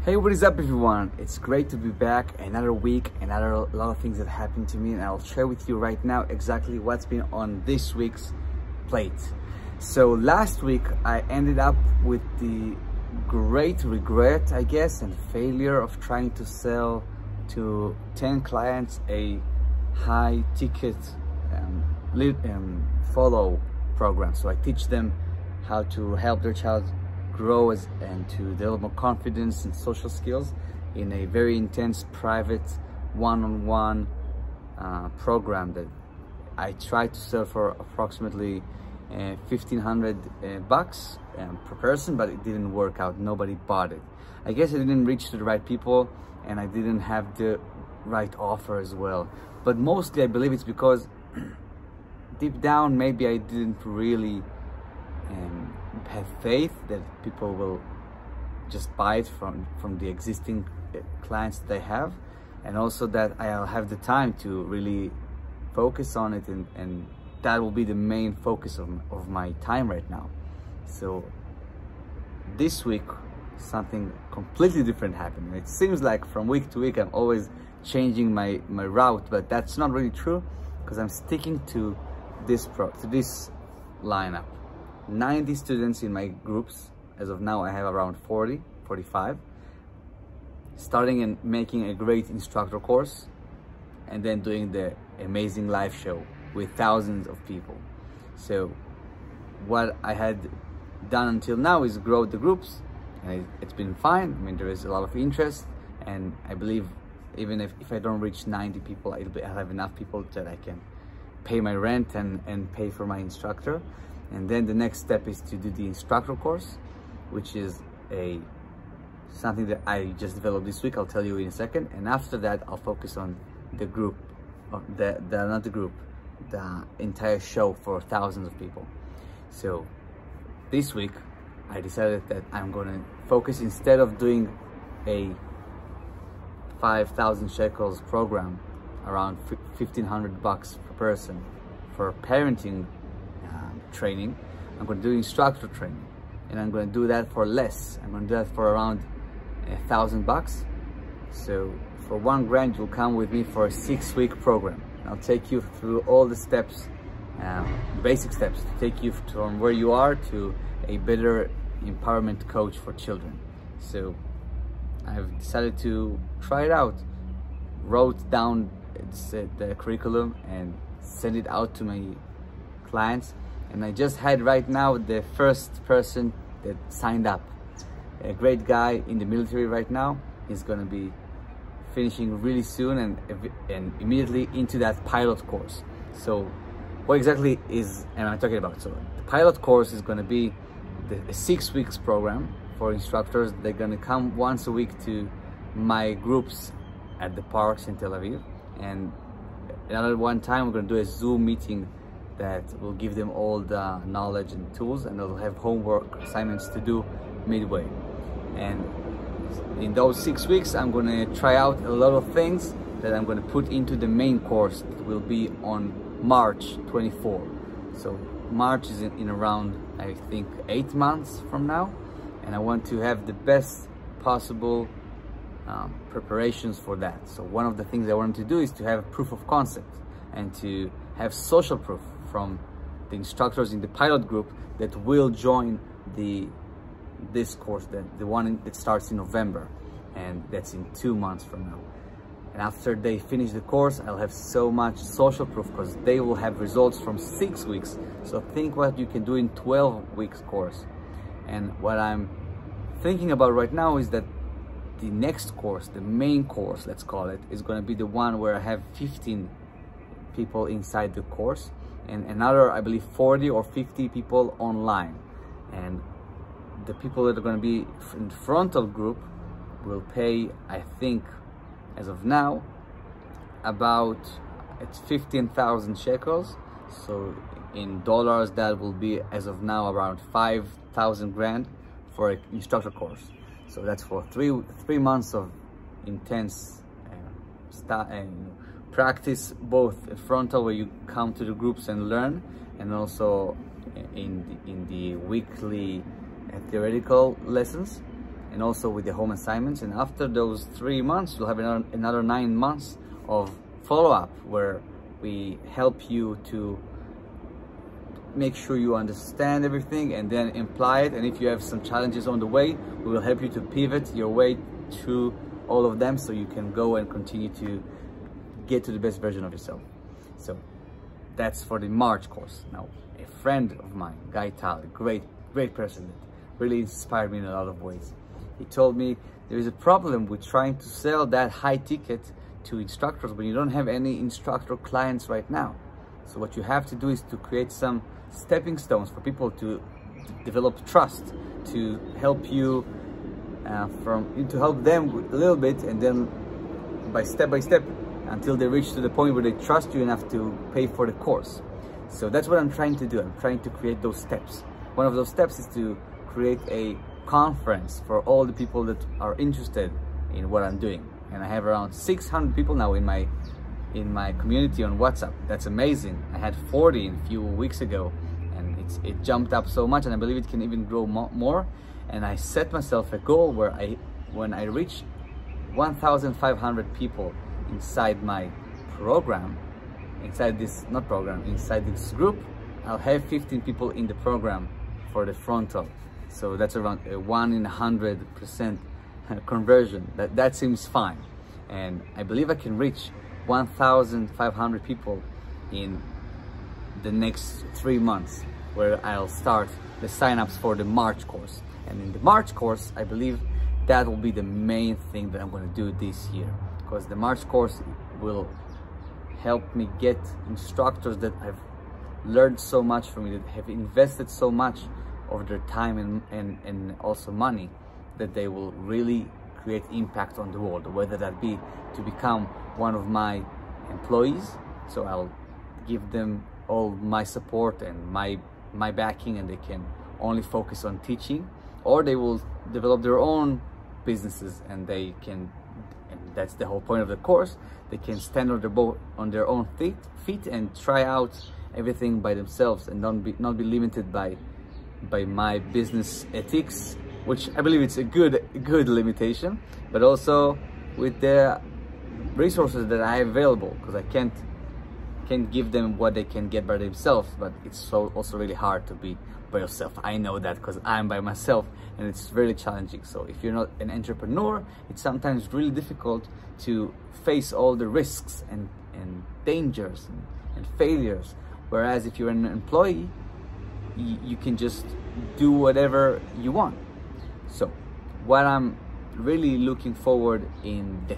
Hey, what is up everyone? It's great to be back. Another week, a lot of things that happened to me, and I'll share with you right now exactly what's been on this week's plate. So last week I ended up with the great regret, I guess, and failure of trying to sell to 10 clients a high ticket follow program. So I teach them how to help their child grow and to develop more confidence and social skills in a very intense private one-on-one program that I tried to sell for approximately $1,500 bucks per person, but it didn't work out. Nobody bought it. I guess I didn't reach to the right people and I didn't have the right offer as well. But mostly I believe it's because deep down maybe I didn't really have faith that people will just buy it from the existing clients that I have, and also that I'll have the time to really focus on it, and that will be the main focus of my time right now. So this week something completely different happened. It seems like from week to week I'm always changing my route, but that's not really true because I'm sticking to this lineup. 90 students in my groups. As of now I have around 45, starting and making a great instructor course, and then doing the amazing live show with thousands of people. So what I had done until now is grow the groups, and it's been fine. I mean, there is a lot of interest, and I believe even if I don't reach 90 people, I'll have enough people that I can pay my rent and pay for my instructor. And then the next step is to do the instructor course, which is something that I just developed this week. I'll tell you in a second. And after that, I'll focus on the group, the entire show for thousands of people. So this week, I decided that I'm going to focus, instead of doing a 5,000 shekels program, around 1,500 bucks per person for parenting training, I'm going to do instructor training, and I'm going to do that for less. I'm going to do that for around 1,000 bucks. So for $1,000 you'll come with me for a 6-week program. I'll take you through all the steps, basic steps, to take you from where you are to a better empowerment coach for children. So I've decided to try it out, wrote down the curriculum and send it out to my clients. And I just had right now the first person that signed up, a great guy in the military right now. He's going to be finishing really soon and immediately into that pilot course. So what exactly am I talking about? So the pilot course is going to be a 6 weeks program for instructors. They're going to come once a week to my groups at the parks in Tel Aviv, and another one time we're going to do a Zoom meeting that will give them all the knowledge and tools, and they'll have homework assignments to do midway. And in those 6 weeks I'm going to try out a lot of things that I'm going to put into the main course that will be on March 24. So March is in around, I think, 8 months from now, and I want to have the best possible preparations for that. So one of the things I wanted to do is to have proof of concept and to have social proof from the instructors in the pilot group that will join this course, the one that starts in November, and that's in 2 months from now. And after they finish the course, I'll have so much social proof because they will have results from 6 weeks. So think what you can do in 12 weeks course. And what I'm thinking about right now is that the next course, the main course, let's call it, is going to be the one where I have 15 people inside the course and another, I believe, 40 or 50 people online. And the people that are going to be in the frontal group will pay, I think, as of now, it's 15,000 shekels. So in dollars that will be, as of now, around 5,000 grand for an instructor course. So that's for three months of intense practice, both frontal, where you come to the groups and learn, and also in the weekly theoretical lessons. and also with the home assignments. And after those 3 months, you'll have another 9 months of follow-up where we help you to make sure you understand everything and then apply it. And if you have some challenges on the way, we will help you to pivot your way through all of them so you can go and continue to get to the best version of yourself. So that's for the March course. Now, a friend of mine, Guy Tal, a great person that really inspired me in a lot of ways. He told me there is a problem with trying to sell that high ticket to instructors when you don't have any instructor clients right now. So what you have to do is to create some stepping stones for people to develop trust, to help you to help them a little bit, and then by step until they reach to the point where they trust you enough to pay for the course. So that's what I'm trying to do. I'm trying to create those steps. One of those steps is to create a conference for all the people that are interested in what I'm doing. And I have around 600 people now in my community on WhatsApp. That's amazing. I had 40 a few weeks ago, and it jumped up so much, and I believe it can even grow more. And I set myself a goal where when I reach 1,500 people inside my program, inside this group, I'll have 15 people in the program for the frontal. So that's around a 1 in 100% conversion. That seems fine. And I believe I can reach 1,500 people in the next 3 months, where I'll start the signups for the March course. And in the March course, I believe that will be the main thing that I'm going to do this year, because the March course will help me get instructors that have learned so much from me, that have invested so much of their time and also money, that they will really create impact on the world, whether that be to become one of my employees. So I'll give them all my support and my backing, and they can only focus on teaching, or they will develop their own businesses, and they can, and that's the whole point of the course, they can stand on their own feet and try out everything by themselves, and not be limited by my business ethics, which I believe it's a good limitation, but also with the resources that I have available, because I can't give them what they can get by themselves. But it's also really hard to be by yourself. I know that because I'm by myself, and it's really challenging. So if you're not an entrepreneur, it's sometimes really difficult to face all the risks and dangers and failures. Whereas if you're an employee, you can just do whatever you want. So what I'm really looking forward in the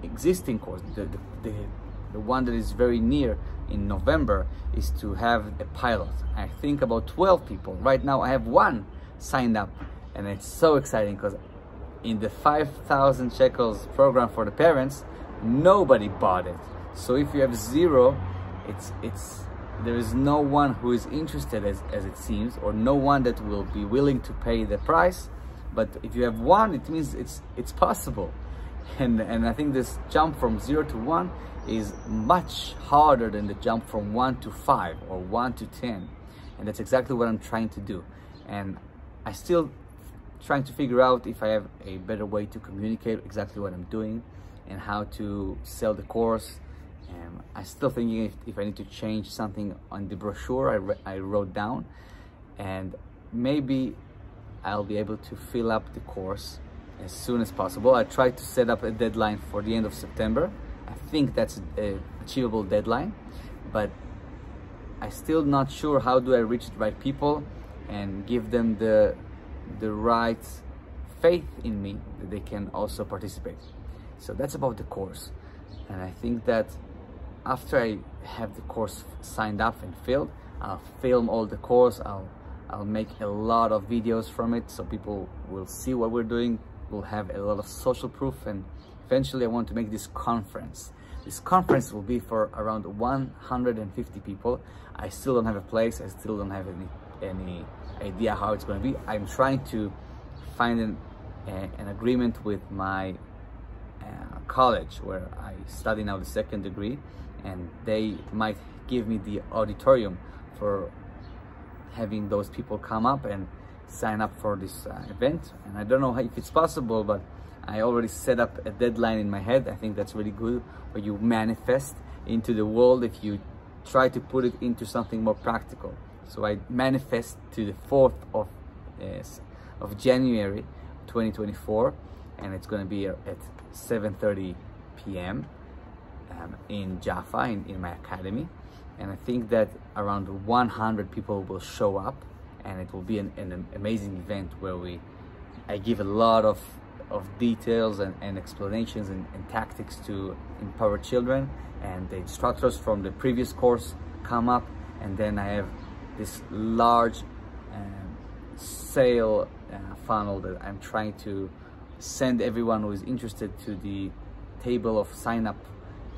existing course, the one that is very near in November, is to have a pilot. I think about 12 people. Right now I have 1 signed up, and it's so exciting because in the 5,000 shekels program for the parents, nobody bought it. So if you have 0, there is no one who is interested as it seems, or no one that will be willing to pay the price. But if you have 1, it means it's possible. And I think this jump from 0 to 1 is much harder than the jump from 1 to 5 or 1 to 10. And that's exactly what I'm trying to do. And I still trying to figure out if I have a better way to communicate exactly what I'm doing and how to sell the course. I'm still thinking if I need to change something on the brochure I wrote down, and maybe I'll be able to fill up the course as soon as possible. I tried to set up a deadline for the end of September. I think that's an achievable deadline, but I'm still not sure how do I reach the right people and give them the right faith in me that they can also participate. So that's about the course. And I think that after I have the course signed up and filled, I'll film all the course. I'll make a lot of videos from it so people will see what we're doing. We'll have a lot of social proof, and eventually I want to make this conference. This conference will be for around 150 people. I still don't have a place. I still don't have any idea how it's going to be. I'm trying to find an agreement with my college where I study now the 2nd degree, and they might give me the auditorium for having those people come up and sign up for this event. And I don't know if it's possible, but I already set up a deadline in my head. I think that's really good, where you manifest into the world if you try to put it into something more practical. So I manifest to the 4th of January 2024, and it's going to be at 7:30 p.m. In Jaffa, in my academy. And I think that around 100 people will show up, and it will be an amazing event where I give a lot of details and explanations and tactics to empower children, and the instructors from the previous course come up, and then I have this large sale funnel that I'm trying to send everyone who is interested to the table of sign up,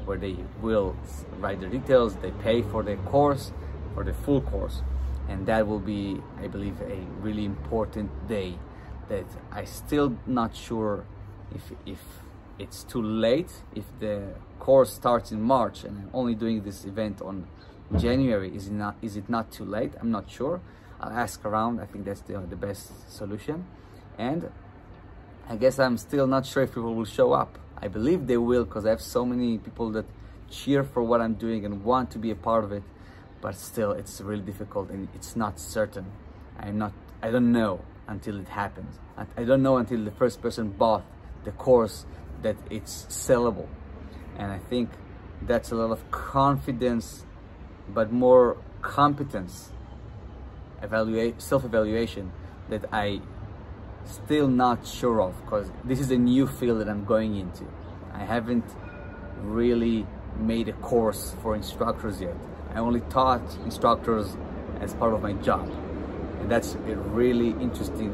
where they will write their details, they pay for the course, for the full course. And that will be, I believe, a really important day that I still not sure if it's too late, if the course starts in March and I'm only doing this event on January. Is it not too late? I'm not sure. I'll ask around. I think that's the best solution. And I guess I'm still not sure if people will show up. I believe they will, because I have so many people that cheer for what I'm doing and want to be a part of it, but still it's really difficult and it's not certain. I don't know until it happens. I don't know until the first person bought the course that it's sellable. And I think that's a lot of confidence, but more competence, self-evaluation that I still not sure of, because this is a new field that I'm going into. I haven't really made a course for instructors yet. I only taught instructors as part of my job, and that's a really interesting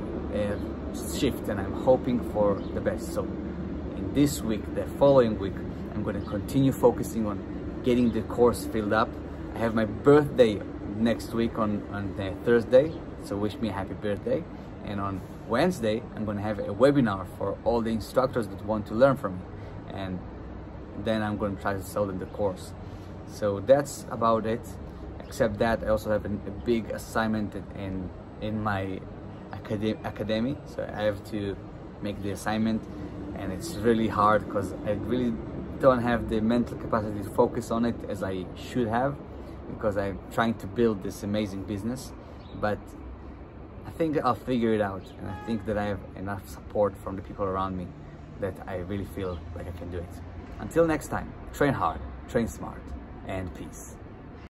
shift, and I'm hoping for the best. So in this week, the following week, I'm going to continue focusing on getting the course filled up. I have my birthday next week on Thursday, so wish me a happy birthday. And on Wednesday, I'm going to have a webinar for all the instructors that want to learn from me. And then I'm going to try to sell them the course. So that's about it. Except that I also have a big assignment in my academy. So I have to make the assignment, and it's really hard because I really don't have the mental capacity to focus on it as I should have, because I'm trying to build this amazing business. But I think I'll figure it out, and I think that I have enough support from the people around me that I really feel like I can do it. Until next time, train hard, train smart, and peace.